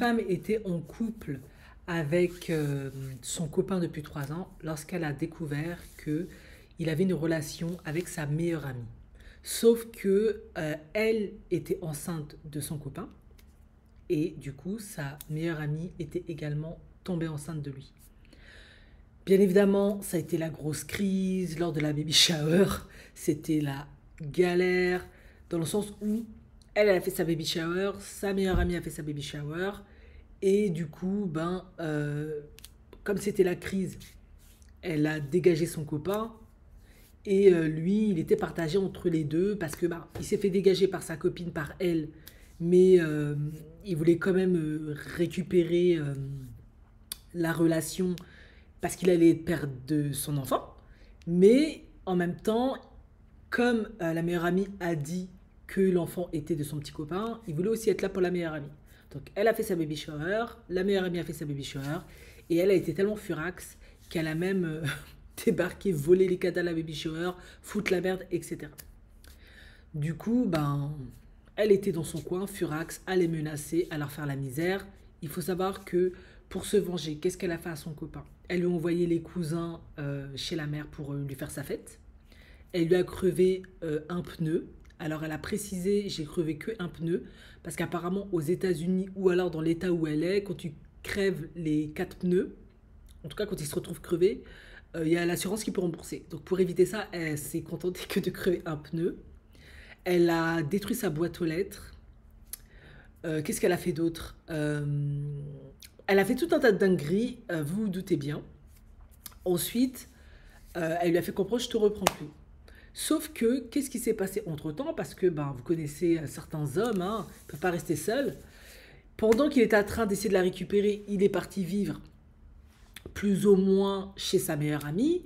femme était en couple avec son copain depuis 3 ans lorsqu'elle a découvert que il avait une relation avec sa meilleure amie. Sauf que elle était enceinte de son copain et du coup sa meilleure amie était également tombée enceinte de lui. Bien évidemment, ça a été la grosse crise lors de la baby shower. C'était la galère dans le sens où elle a fait sa baby shower, sa meilleure amie a fait sa baby shower. Et du coup, comme c'était la crise, elle a dégagé son copain. Et lui, il était partagé entre les deux parce que il s'est fait dégager par sa copine, par elle. Mais il voulait quand même récupérer la relation parce qu'il allait perdre de son enfant. Mais en même temps, comme la meilleure amie a dit que l'enfant était de son petit copain, il voulait aussi être là pour la meilleure amie. Donc elle a fait sa baby shower, la meilleure amie a fait sa baby shower, et elle a été tellement furax qu'elle a même débarqué, volé les cadeaux à la baby shower, foutre la merde, etc. Du coup, elle était dans son coin, furax, à les menacer, à leur faire la misère. Il faut savoir que pour se venger, qu'est-ce qu'elle a fait à son copain? Elle lui a envoyé les cousins chez la mère pour lui faire sa fête. Elle lui a crevé un pneu. Alors elle a précisé, j'ai crevé que un pneu, parce qu'apparemment aux États-Unis ou alors dans l'état où elle est, quand tu crèves les 4 pneus, en tout cas quand ils se retrouvent crevés, il y a l'assurance qui peut rembourser. Donc pour éviter ça, elle s'est contentée que de crever un pneu. Elle a détruit sa boîte aux lettres. Qu'est-ce qu'elle a fait d'autre? Elle a fait tout un tas de dingueries, vous vous doutez bien. Ensuite, elle lui a fait comprendre, je te reprends plus. Sauf que, qu'est-ce qui s'est passé entre-temps? Parce que vous connaissez certains hommes, hein, ils ne peuvent pas rester seuls. Pendant qu'il était en train d'essayer de la récupérer, il est parti vivre plus ou moins chez sa meilleure amie.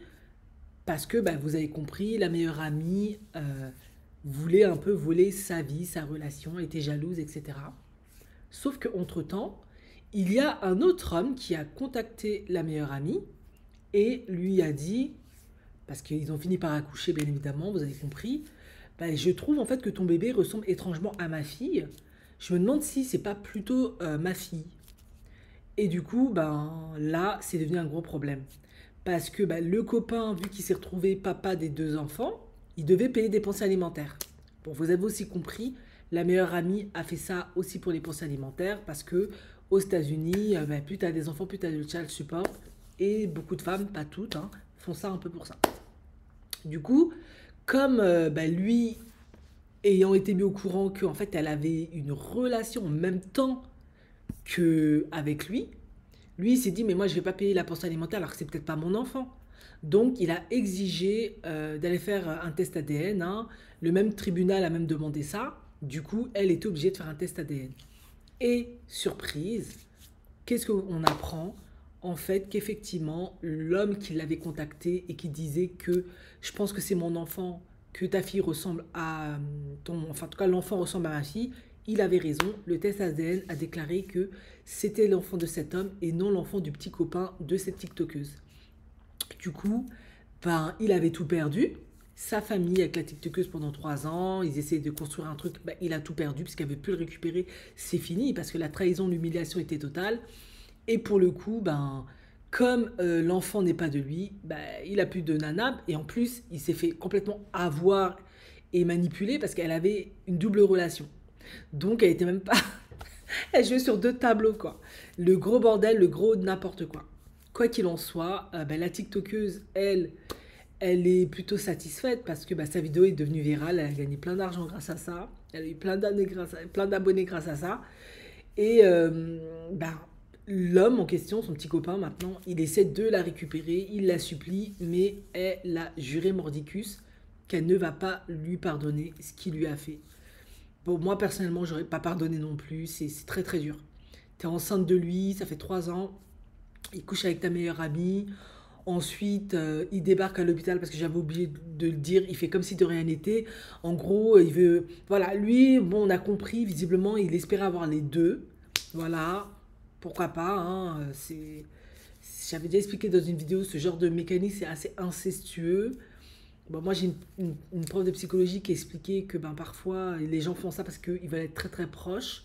Parce que, vous avez compris, la meilleure amie voulait un peu voler sa vie, sa relation, était jalouse, etc. Sauf qu'entre-temps, il y a un autre homme qui a contacté la meilleure amie et lui a dit, parce qu'ils ont fini par accoucher bien évidemment, vous avez compris, je trouve en fait que ton bébé ressemble étrangement à ma fille. Je me demande si c'est pas plutôt ma fille. Et du coup, là, c'est devenu un gros problème. Parce que le copain, vu qu'il s'est retrouvé papa des 2 enfants, il devait payer des pensions alimentaires. Bon, vous avez aussi compris, la meilleure amie a fait ça aussi pour les pensions alimentaires parce que aux États-Unis, plus tu as des enfants, plus tu as de child support. Et beaucoup de femmes, pas toutes, hein, font ça un peu pour ça. Du coup, comme lui, ayant été mis au courant qu'en fait elle avait une relation en même temps qu'avec lui, lui il s'est dit mais moi je vais pas payer la pension alimentaire alors que c'est peut-être pas mon enfant. Donc il a exigé d'aller faire un test ADN, hein. Le même tribunal a même demandé ça. Du coup, elle était obligée de faire un test ADN. Et surprise, qu'est-ce qu'on apprend? En fait, qu'effectivement, l'homme qui l'avait contacté et qui disait que je pense que c'est mon enfant, que ta fille ressemble à ton... Enfin, en tout cas, l'enfant ressemble à ma fille, il avait raison. Le test ADN a déclaré que c'était l'enfant de cet homme et non l'enfant du petit copain de cette TikTokeuse. Du coup, il avait tout perdu. Sa famille avec la TikTokeuse pendant 3 ans, ils essayaient de construire un truc, il a tout perdu puisqu'il n'avait plus le récupérer. C'est fini parce que la trahison, l'humiliation était totale. Et pour le coup, comme l'enfant n'est pas de lui, il a plus de nana. Et en plus, il s'est fait complètement avoir et manipuler parce qu'elle avait une double relation. Donc, elle était même pas... Elle jouait sur 2 tableaux, quoi. Le gros bordel, le gros n'importe quoi. Quoi qu'il en soit, la TikTokeuse, elle est plutôt satisfaite parce que sa vidéo est devenue virale. Elle a gagné plein d'argent grâce à ça. Elle a eu plein d'abonnés grâce à ça. Et l'homme en question, son petit copain maintenant, il essaie de la récupérer, il la supplie, mais elle a juré mordicus qu'elle ne va pas lui pardonner ce qu'il lui a fait. Bon, moi personnellement, j'aurais pas pardonné non plus, c'est très très dur. T'es enceinte de lui, ça fait 3 ans, il couche avec ta meilleure amie, ensuite il débarque à l'hôpital parce que j'avais oublié de le dire, il fait comme si de rien n'était. En gros, il veut... Voilà, lui, bon, on a compris, visiblement, il espérait avoir les deux. Voilà, pourquoi pas, hein, j'avais déjà expliqué dans une vidéo, ce genre de mécanisme c'est assez incestueux. Bon, moi j'ai une prof de psychologie qui expliquait que parfois les gens font ça parce qu'ils veulent être très très proches.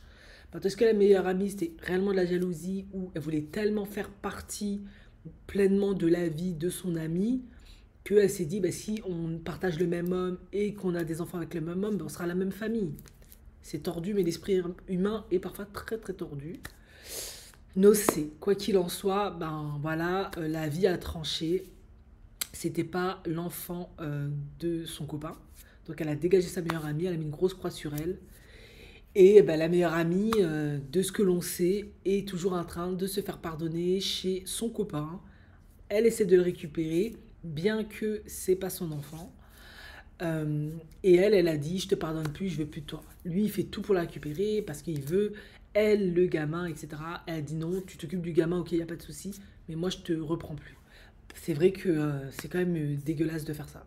Parce que la meilleure amie, c'était réellement de la jalousie où elle voulait tellement faire partie pleinement de la vie de son ami qu'elle s'est dit, bah, si on partage le même homme et qu'on a des enfants avec le même homme, bah, on sera la même famille. C'est tordu, mais l'esprit humain est parfois très très tordu. Nocé, quoi qu'il en soit, ben voilà, la vie a tranché. C'était pas l'enfant de son copain. Donc elle a dégagé sa meilleure amie, elle a mis une grosse croix sur elle. Et ben, la meilleure amie, de ce que l'on sait, est toujours en train de se faire pardonner chez son copain. Elle essaie de le récupérer, bien que c'est pas son enfant. Et elle a dit, je te pardonne plus, je veux plus de toi. Lui, il fait tout pour la récupérer parce qu'il veut, elle, le gamin, etc. Elle a dit non, tu t'occupes du gamin, ok, il n'y a pas de souci, mais moi, je te reprends plus. C'est vrai que c'est quand même dégueulasse de faire ça.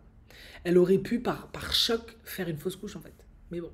Elle aurait pu, par choc, faire une fausse couche, en fait. Mais bon.